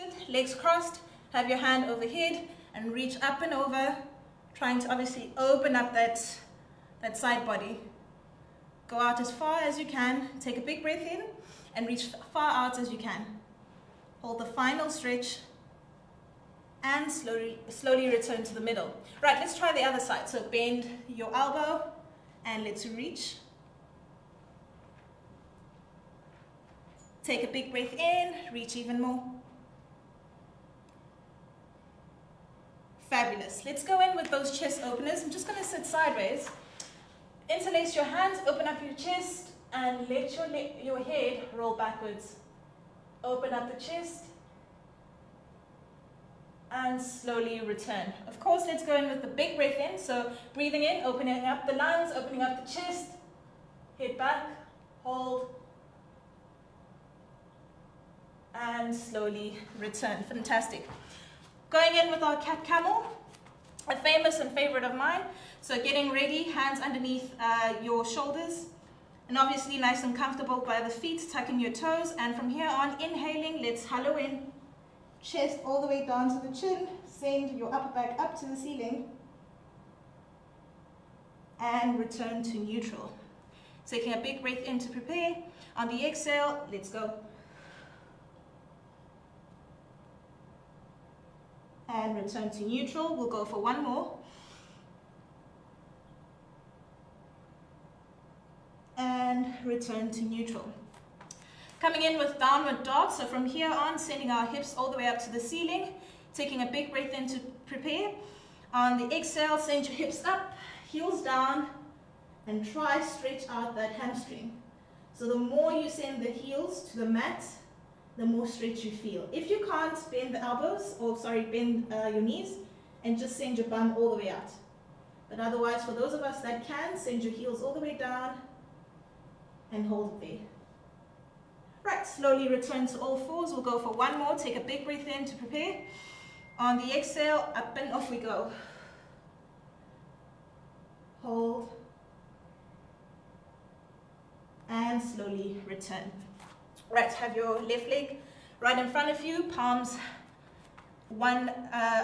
Sit, legs crossed, have your hand overhead and reach up and over, trying to obviously open up that side body. Go out as far as you can, take a big breath in and reach far out as you can. Hold the final stretch and slowly return to the middle. Right, let's try the other side. So bend your elbow and let's reach. Take a big breath in, reach even more. Fabulous. Let's go in with those chest openers. I'm just going to sit sideways. Interlace your hands, open up your chest and let your head roll backwards. Open up the chest and slowly return. Of course, let's go in with the big breath in. So breathing in, opening up the lungs, opening up the chest, head back, hold, and slowly return. Fantastic. Going in with our cat camel, a famous and favorite of mine. So getting ready, hands underneath your shoulders, and obviously nice and comfortable by the feet, tucking your toes. And from here on, inhaling, let's hollow in. Chest all the way down to the chin, send your upper back up to the ceiling, and return to neutral. Taking a big breath in to prepare. On the exhale, let's go. And return to neutral. We'll go for one more. And return to neutral. Coming in with downward dog. So from here on, sending our hips all the way up to the ceiling. Taking a big breath in to prepare. On the exhale, send your hips up, heels down, and try stretch out that hamstring. So the more you send the heels to the mat, the more stretch you feel. If you can't, bend the elbows, bend your knees, and just send your bum all the way out. But otherwise, for those of us that can, send your heels all the way down and hold it there. Right, slowly return to all fours. We'll go for one more. Take a big breath in to prepare. On the exhale, up and off we go. Hold. And slowly return. Right, have your left leg right in front of you, palms one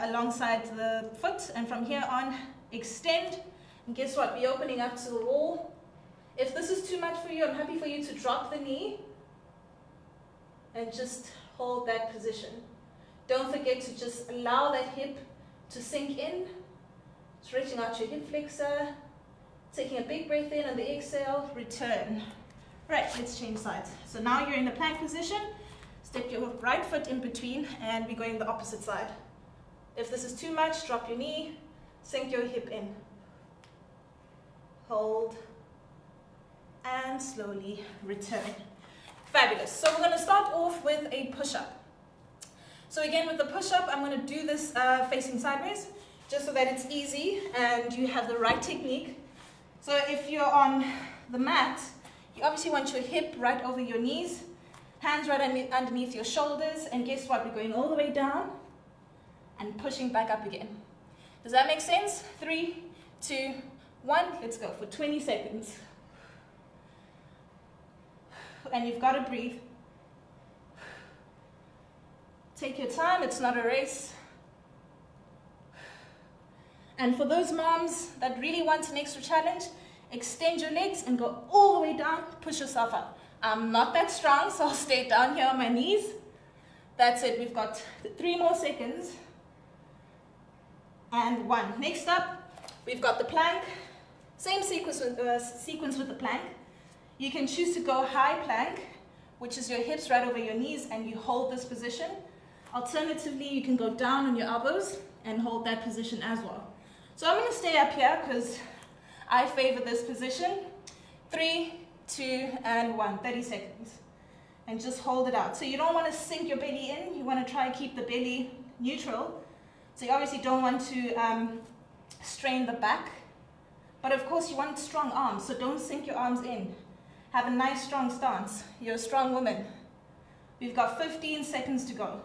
alongside the foot, and from here on, extend. And guess what? We're opening up to the wall. If this is too much for you, I'm happy for you to drop the knee and just hold that position. Don't forget to just allow that hip to sink in, stretching out your hip flexor, taking a big breath in on the exhale, return. Right, let's change sides. So now you're in the plank position, step your right foot in between, and we're going the opposite side. If this is too much, drop your knee, sink your hip in. Hold, and slowly return. Fabulous. So we're going to start off with a push-up. So again, with the push-up, I'm going to do this facing sideways, just so that it's easy and you have the right technique. So if you're on the mat, you obviously want your hip right over your knees, hands right underneath your shoulders, and guess what? We're going all the way down and pushing back up again. Does that make sense? 3, 2, 1, let's go for 20 seconds. And you've got to breathe. Take your time, it's not a race. And for those moms that really want an extra challenge, extend your legs and go all the way down, push yourself up. I'm not that strong, so I'll stay down here on my knees. That's it, we've got 3 more seconds. And 1. Next up, we've got the plank. Same sequence with the plank. You can choose to go high plank, which is your hips right over your knees, and you hold this position. Alternatively, you can go down on your elbows and hold that position as well. So I'm going to stay up here because I favor this position. 3, 2, and 1. 30 seconds. And just hold it out. So you don't want to sink your belly in. You want to try and keep the belly neutral. So you obviously don't want to strain the back. But of course you want strong arms, so don't sink your arms in. Have a nice strong stance. You're a strong woman. We've got 15 seconds to go.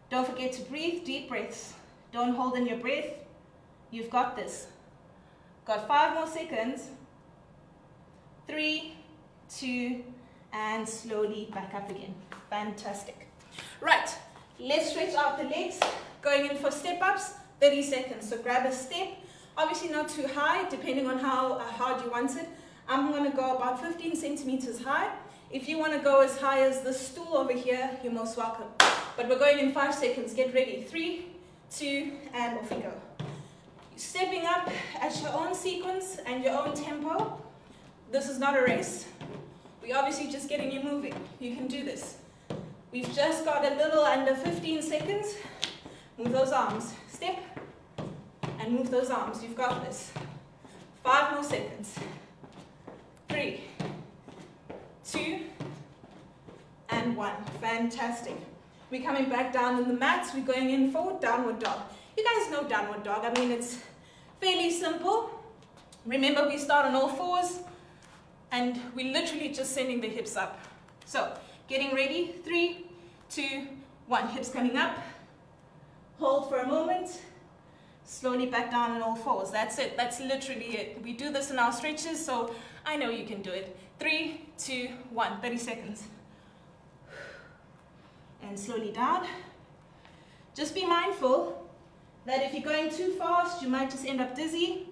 Don't forget to breathe, deep breaths. Don't hold in your breath. You've got this. Got 5 more seconds. 3, 2, and slowly back up again. Fantastic. Right, Let's stretch out the legs. Going in for step-ups, 30 seconds. So grab a step, obviously not too high, depending on how hard you want it. I'm going to go about 15 centimeters high. If you want to go as high as the stool over here, you're most welcome. But we're going in 5 seconds. Get ready. 3, 2, and off we go. Stepping up at your own sequence and your own tempo. This is not a race. We're obviously just getting you moving. You can do this. We've just got a little under 15 seconds. Move those arms. Step and move those arms. You've got this. 5 more seconds. 3, 2, and 1. Fantastic. We're coming back down on the mats. We're going in for downward dog. You guys know downward dog. I mean, it's fairly simple. Remember, we start on all fours, and we're literally just sending the hips up. So, getting ready. 3, 2, 1. Hips coming up. Hold for a moment. Slowly back down on all fours. That's it. That's literally it. We do this in our stretches, so I know you can do it. 3, 2, 1. 30 seconds. And slowly down. Just be mindful that if you're going too fast, you might just end up dizzy.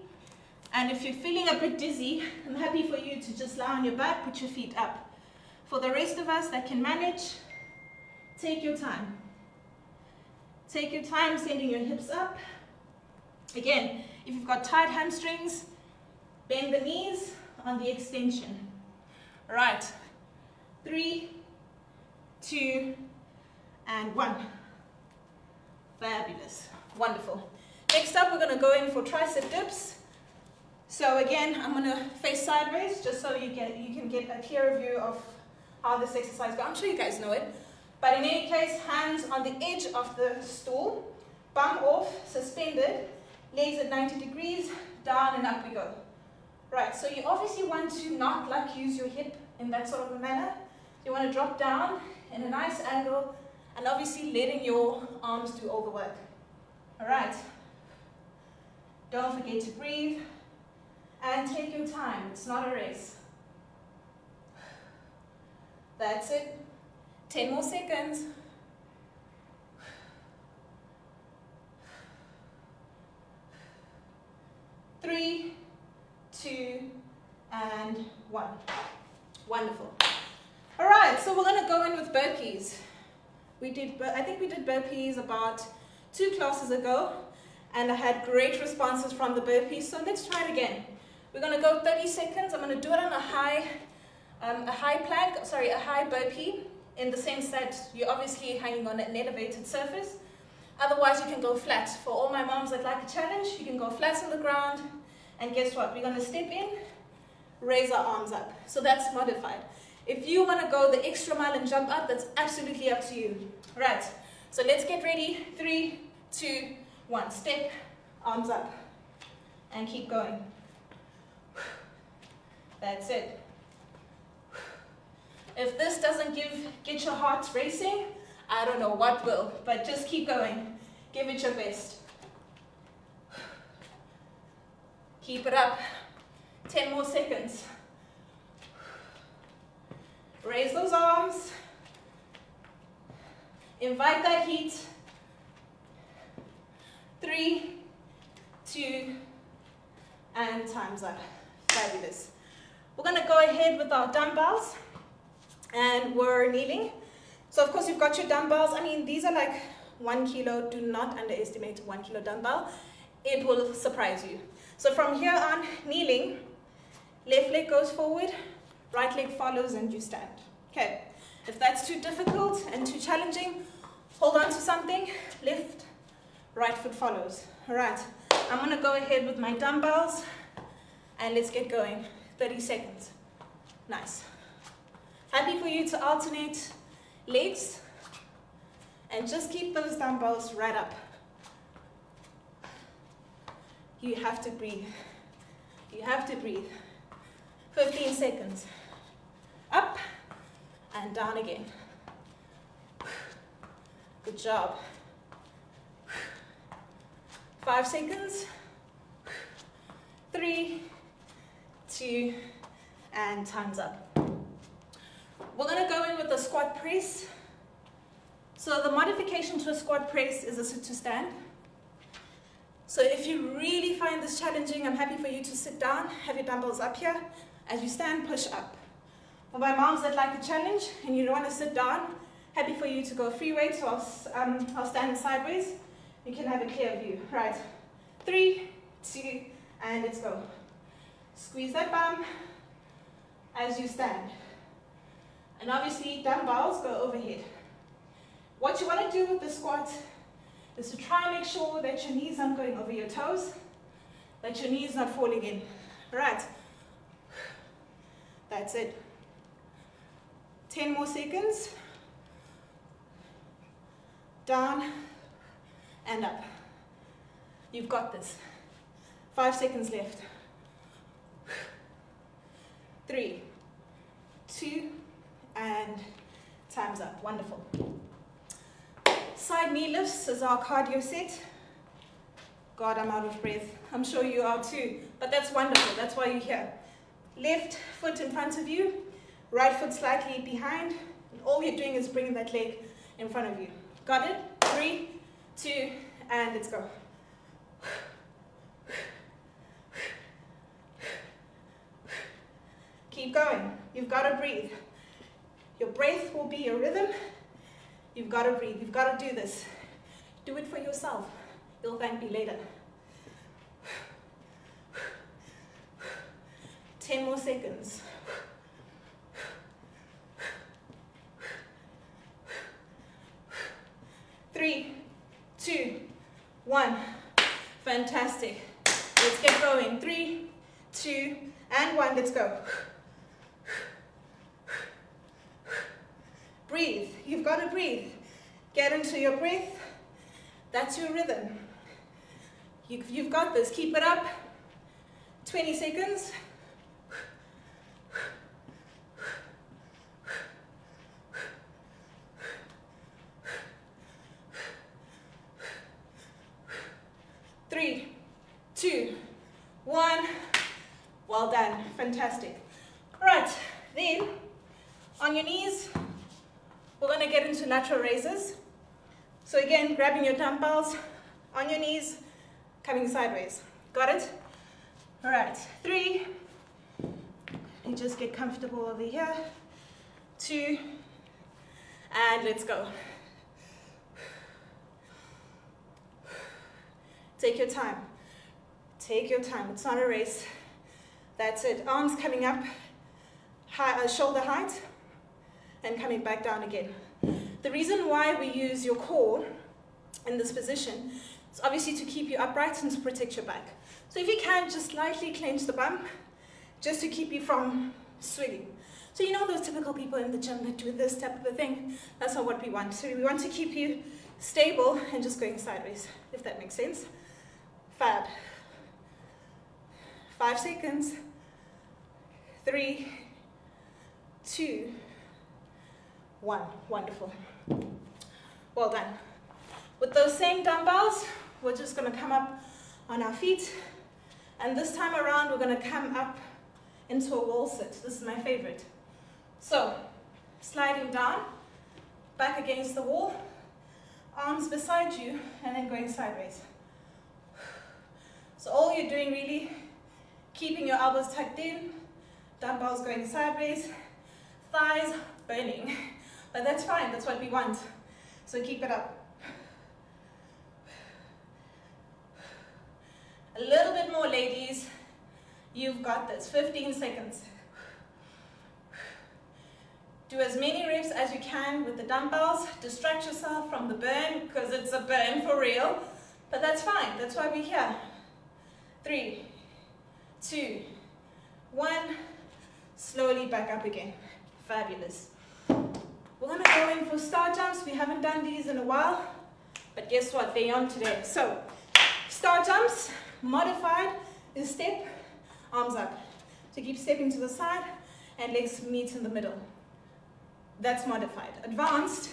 And if you're feeling a bit dizzy, I'm happy for you to just lie on your back, put your feet up. For the rest of us that can manage, take your time. Take your time sending your hips up. Again, if you've got tight hamstrings, bend the knees on the extension. All right. 3, 2, and 1. Fabulous. Wonderful. Next up, we're going to go in for tricep dips. So again, I'm going to face sideways just so you can get a clearer view of how this exercise goes. I'm sure you guys know it. But in any case, hands on the edge of the stool, bum off, suspended, legs at 90 degrees, down and up we go. Right, so you obviously want to not like use your hip in that sort of a manner. You want to drop down in a nice angle and obviously letting your arms do all the work. All right. Don't forget to breathe and take your time. It's not a race. That's it. 10 more seconds. 3, 2, and 1. Wonderful. All right, so we're going to go in with burpees. I think we did burpees about 2 classes ago, and I had great responses from the burpees. So let's try it again. We're going to go 30 seconds. I'm going to do it on a high burpee, in the sense that you're obviously hanging on an elevated surface. Otherwise, you can go flat. For all my moms that like a challenge, you can go flat on the ground. And guess what? We're going to step in, raise our arms up. So that's modified. If you want to go the extra mile and jump up, that's absolutely up to you. Right. So let's get ready. 3, 2, 1. Step, arms up. And keep going. That's it. If this doesn't get your heart racing, I don't know what will, but just keep going. Give it your best. Keep it up. 10 more seconds. Raise those arms. Invite that heat. 3, 2, and time's up. Fabulous. We're going to go ahead with our dumbbells. And we're kneeling. So of course you've got your dumbbells. I mean, these are like 1 kilo. Do not underestimate a 1 kilo dumbbell. It will surprise you. So from here on, kneeling, left leg goes forward, right leg follows, and you stand. Okay. If that's too difficult and too challenging, hold on to something. Left, right foot follows. All right. I'm going to go ahead with my dumbbells, and let's get going. 30 seconds. Nice. Happy for you to alternate legs and just keep those dumbbells right up. You have to breathe. You have to breathe. 15 seconds. Up and down again. Good job. 5 seconds. 3, 2, and time's up. We're going to go in with the squat press. So the modification to a squat press is a sit to stand. So if you really find this challenging, I'm happy for you to sit down, have your dumbbells up here. As you stand, push up. For my moms that like the challenge and you don't want to sit down, happy for you to go free weight, so I'll stand sideways. You can have a clear view. Right, 3, 2, and let's go. Squeeze that bum as you stand. And obviously, dumbbells go overhead. What you want to do with the squat is to try and make sure that your knees aren't going over your toes, that your knees not falling in. Right. That's it. 10 more seconds. Down and up. You've got this. 5 seconds left. 3, 2, and time's up. Wonderful. Side knee lifts is our cardio set. God, I'm out of breath. I'm sure you are too, but that's wonderful. That's why you're here. Left foot in front of you, right foot slightly behind, and all you're doing is bringing that leg in front of you. Got it? 3, 2, and let's go. Keep going. You've got to breathe. Your breath will be your rhythm. You've got to breathe. You've got to do this. Do it for yourself. You'll thank me later. 10 more seconds. 3, 2, 1. Fantastic. Let's get going. 3, 2, and 1. Let's go. Breathe. You've got to breathe. Get into your breath. That's your rhythm. You've got this. Keep it up. 20 seconds. Three, 2, 1. Well done. Fantastic. All right. Then, on your knees, we're going to get into lateral raises. So again, grabbing your dumbbells on your knees, coming sideways. Got it? All right. 3. You just get comfortable over here. 2. And let's go. Take your time. Take your time. It's not a race. That's it. Arms coming up, shoulder height, and coming back down again. The reason why we use your core in this position is obviously to keep you upright and to protect your back. So if you can, just slightly clench the bum, just to keep you from swinging. So you know those typical people in the gym that do this type of a thing? That's not what we want. So we want to keep you stable and just going sideways, if that makes sense. Fab. 5 seconds. 3, 2, 1. Wonderful. Well done. With those same dumbbells, we're just going to come up on our feet. And this time around, we're going to come up into a wall sit. This is my favorite. So, sliding down, back against the wall, arms beside you, and then going sideways. So all you're doing really, keeping your elbows tucked in, dumbbells going sideways, thighs burning. But that's fine, that's what we want. So keep it up. A little bit more, ladies. You've got this. 15 seconds. Do as many reps as you can with the dumbbells. Distract yourself from the burn, because it's a burn for real. But that's fine. That's why we're here. 3, 2, 1. Slowly back up again. Fabulous. We're going to go in for star jumps. We haven't done these in a while. But guess what? They're on today. So, star jumps, modified, is step, arms up. So keep stepping to the side and legs meet in the middle. That's modified. Advanced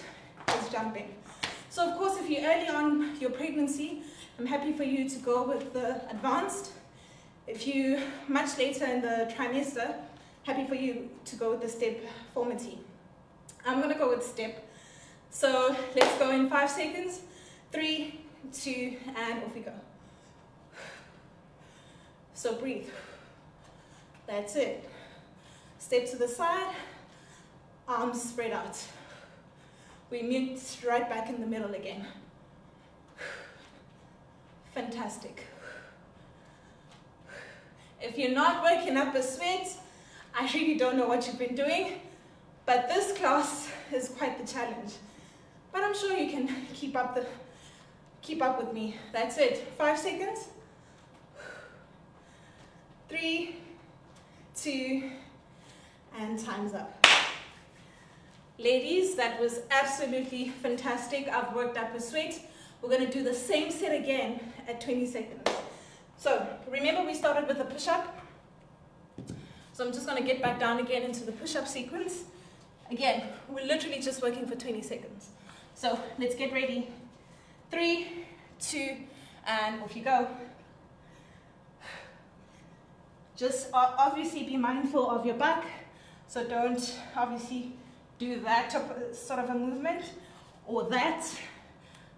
is jumping. So of course, if you're early on your pregnancy, I'm happy for you to go with the advanced. If you much later in the trimester, happy for you to go with the step formative. I'm going to go with step. So let's go in 5 seconds. 3, 2, and off we go. So breathe. That's it. Step to the side, arms spread out. We meet right back in the middle again. Fantastic. If you're not working up a sweat, I really don't know what you've been doing, but this class is quite the challenge. But I'm sure you can keep up with me. That's it. 5 seconds. 3, 2, and time's up. Ladies, that was absolutely fantastic. I've worked up a sweat. We're going to do the same set again at 20 seconds. So remember we started with a push-up. So I'm just going to get back down again into the push-up sequence. Again, we're literally just working for 20 seconds. So let's get ready. 3, 2, and off you go. Just obviously be mindful of your back. So don't obviously do that sort of a movement or that.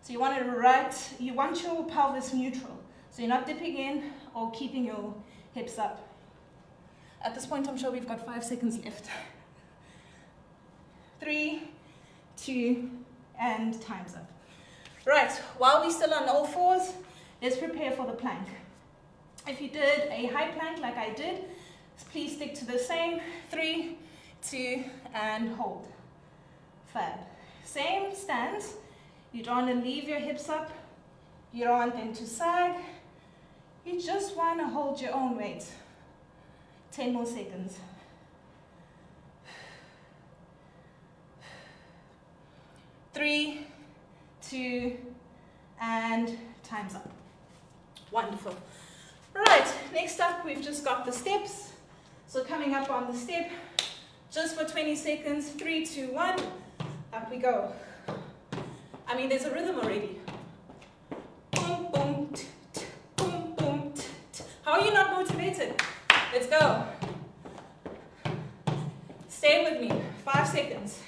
So you want your pelvis neutral. So you're not dipping in or keeping your hips up. At this point, I'm sure we've got 5 seconds left. 3, 2, and time's up. Right, while we're still on all fours, let's prepare for the plank. If you did a high plank like I did, please stick to the same. 3, 2, and hold. Fab. Same stance. You don't want to leave your hips up. You don't want them to sag. You just want to hold your own weight. 10 more seconds. 3, 2, and time's up. Wonderful. Right, next up we've just got the steps. So coming up on the step, just for 20 seconds, 3, 2, 1, up we go. I mean, there's a rhythm already. Boom, boom, t, t, boom, boom, t, t. How are you not motivated? Let's go. Stay with me. 5 seconds.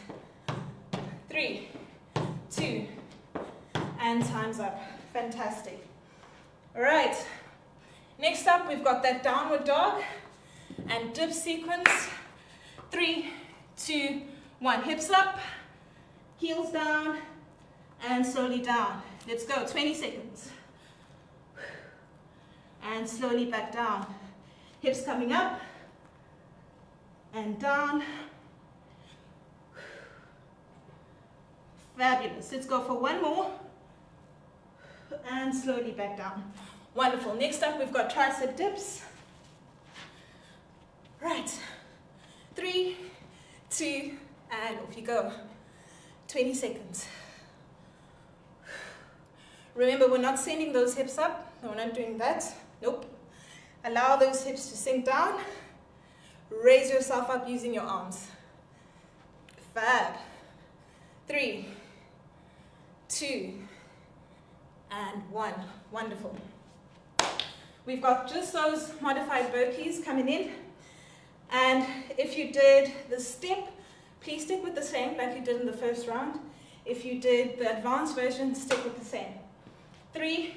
3, 2, and time's up. Fantastic. All right. Next up, we've got that downward dog and dip sequence. 3, 2, 1. Hips up, heels down, and slowly down. Let's go. 20 seconds. And slowly back down. Hips coming up and down. Fabulous. Let's go for one more. And slowly back down. Wonderful. Next up, we've got tricep dips. Right. 3, 2, and off you go. 20 seconds. Remember, we're not sending those hips up. No, we're not doing that. Nope. Allow those hips to sink down. Raise yourself up using your arms. Fab. 3, 2, and 1. Wonderful. We've got just those modified burpees coming in. And if you did the step, please stick with the same like you did in the first round. If you did the advanced version, stick with the same. 3,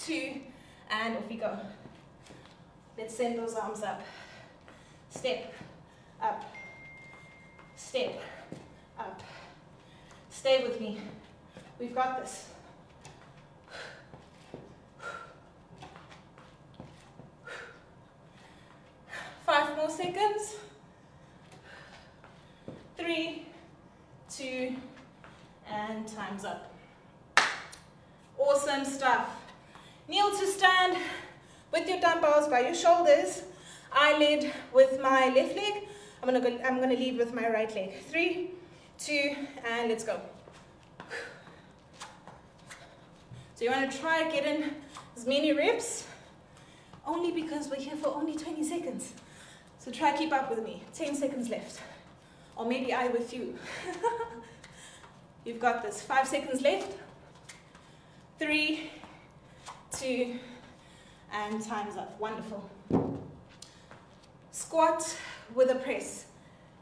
2, and off we go. Let's send those arms up. Step, up, step, up. Stay with me. We've got this. 5 more seconds. 3, 2, and time's up. Awesome stuff. Kneel to stand with your dumbbells by your shoulders. I lead with my left leg. I'm gonna lead with my right leg. 3, 2, and let's go. So you want to try get in as many reps, only because we're here for only 20 seconds. So try keep up with me. 10 seconds left. Or maybe I with you. You've got this. 5 seconds left. 3, 2, and time's up. Wonderful. Squat with a press.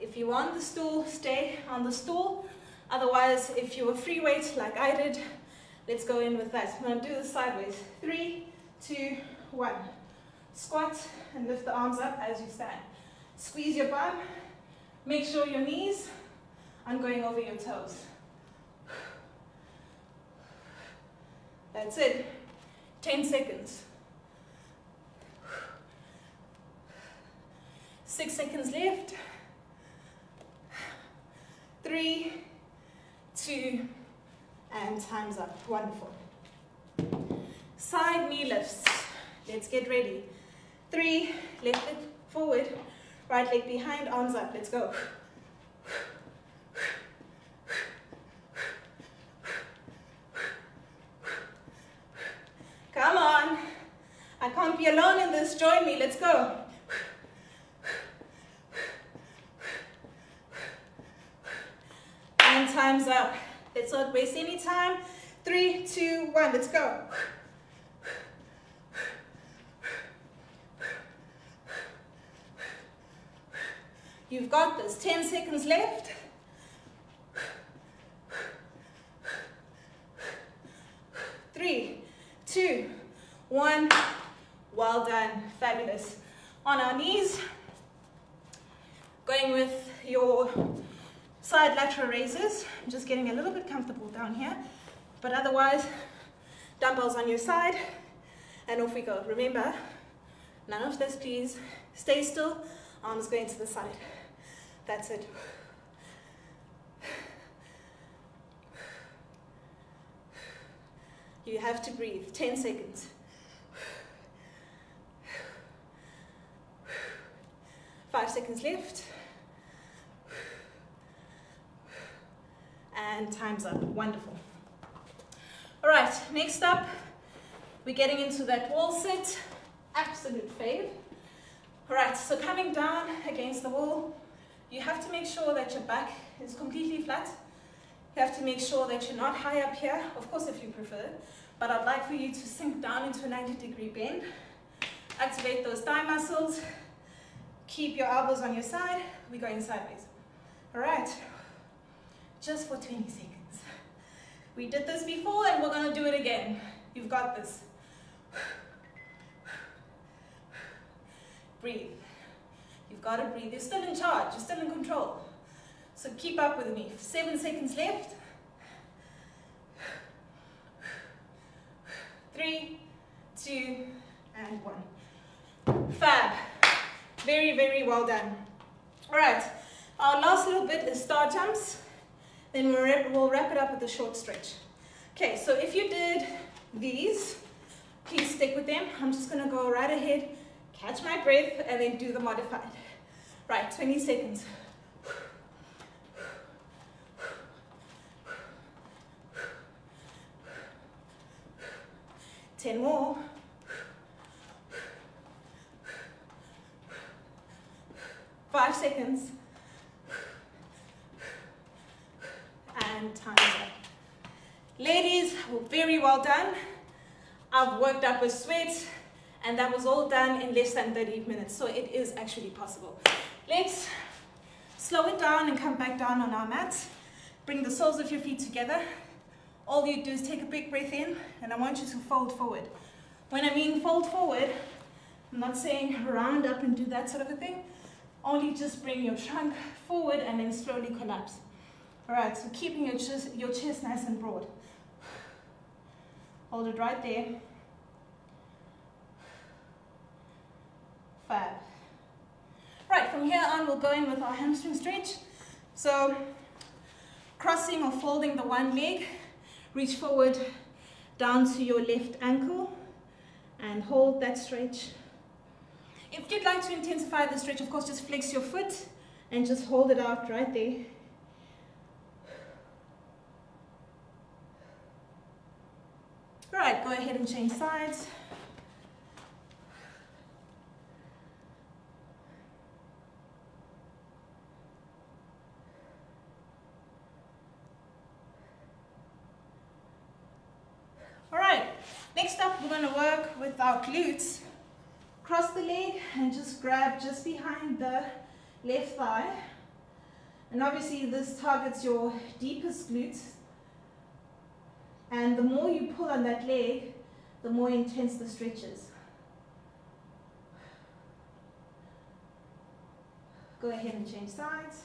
If you're on the stool, stay on the stool. Otherwise, if you were free weight like I did, let's go in with that. I'm going to do this sideways. 3, 2, 1. Squat and lift the arms up as you stand. Squeeze your bum. Make sure your knees aren't going over your toes. That's it. 10 seconds. 6 seconds left. 3, 2, and time's up. Wonderful. Side knee lifts. Let's get ready. 3, left leg forward, right leg behind, arms up. Let's go. Come on. I can't be alone in this. Join me. Let's go. And time's up. Let's not waste any time. 3, 2, 1. Let's go. You've got this. 10 seconds left. 3, 2, 1. Well done. Fabulous. On our knees. Going with your side lateral raises. I'm just getting a little bit comfortable down here. But otherwise, dumbbells on your side. And off we go. Remember, none of this, please. Stay still. Arms going to the side. That's it. You have to breathe. 10 seconds. Five seconds left. And time's up. Wonderful. All right, next up, we're getting into that wall sit. Absolute fave. All right, so coming down against the wall, you have to make sure that your back is completely flat. You have to make sure that you're not high up here, of course if you prefer, but I'd like for you to sink down into a 90-degree bend. Activate those thigh muscles. Keep your elbows on your side. We're going sideways. All right, just for 20 seconds. We did this before and we're gonna do it again. You've got this. Breathe. You've got to breathe. You're still in charge. You're still in control. So keep up with me. 7 seconds left. 3, 2, and 1. Fab. Very, very well done. All right. Our last little bit is star jumps. Then we'll wrap it up with a short stretch. Okay, so if you did these, please stick with them. I'm just going to go right ahead, catch my breath, and then do the modified. Right, 20 seconds. Ten more. 5 seconds. And time's up. Ladies, very well done. I've worked up a sweat, and that was all done in less than 30 minutes, so it is actually possible. Let's slow it down and come back down on our mats. Bring the soles of your feet together. All you do is take a big breath in, and I want you to fold forward. When I mean fold forward, I'm not saying round up and do that sort of a thing. Only just bring your trunk forward and then slowly collapse. All right, so keeping your chest nice and broad. Hold it right there. Fab. Right, from here on, we'll go in with our hamstring stretch. So, crossing or folding the one leg, reach forward down to your left ankle and hold that stretch. If you'd like to intensify the stretch, of course, just flex your foot and just hold it out right there. All right, go ahead and change sides. All right, next up we're going to work with our glutes. Cross the leg and just grab just behind the left thigh. And obviously this targets your deepest glutes. And the more you pull on that leg, the more intense the stretch is. Go ahead and change sides.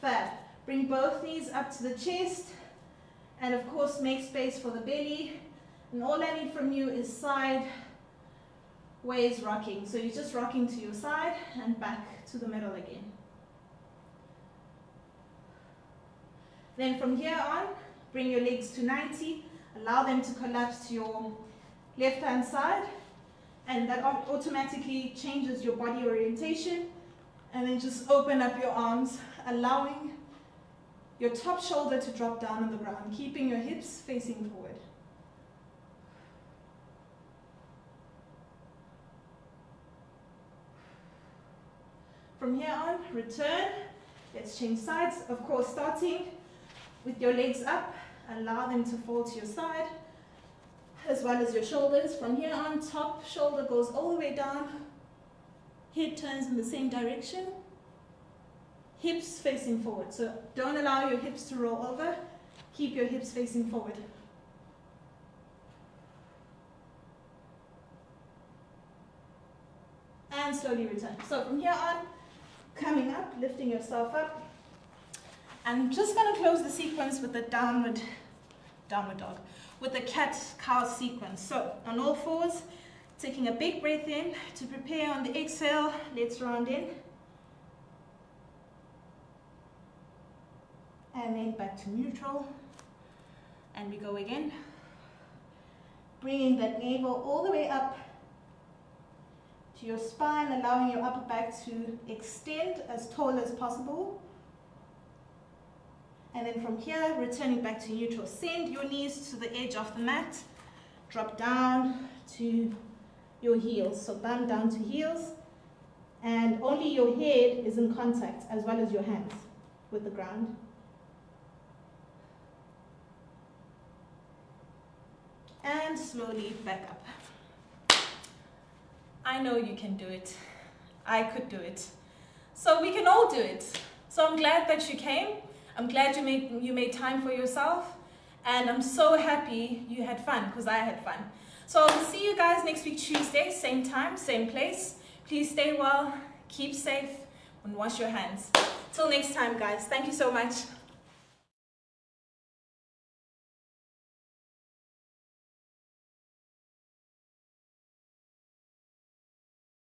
Fab. Bring both knees up to the chest, and of course make space for the belly. And all I need from you is sideways rocking. So you're just rocking to your side and back to the middle again. Then from here on, bring your legs to 90. Allow them to collapse to your left hand side, and that automatically changes your body orientation. And then just open up your arms, allowing your top shoulder to drop down on the ground, keeping your hips facing forward. From here on, return. Let's change sides. Of course, starting with your legs up, allow them to fall to your side, as well as your shoulders. From here on, top shoulder goes all the way down. Head turns in the same direction. Hips facing forward. So don't allow your hips to roll over. Keep your hips facing forward. And slowly return. So from here on, coming up, lifting yourself up. I'm just going to close the sequence with the downward dog, with the cat-cow sequence. So on all fours, taking a big breath in to prepare on the exhale. Let's round in. And then back to neutral. And we go again. Bringing that navel all the way up to your spine, allowing your upper back to extend as tall as possible. And then from here, returning back to neutral. Send your knees to the edge of the mat. Drop down to your heels. So bum down to heels. And only your head is in contact, as well as your hands with the ground. And slowly back up. I know you can do it. I could do it. So we can all do it. So I'm glad that you came. I'm glad you made time for yourself. And I'm so happy you had fun, because I had fun. So I'll see you guys next week, Tuesday, same time, same place. Please stay well, keep safe, and wash your hands. Till next time, guys. Thank you so much.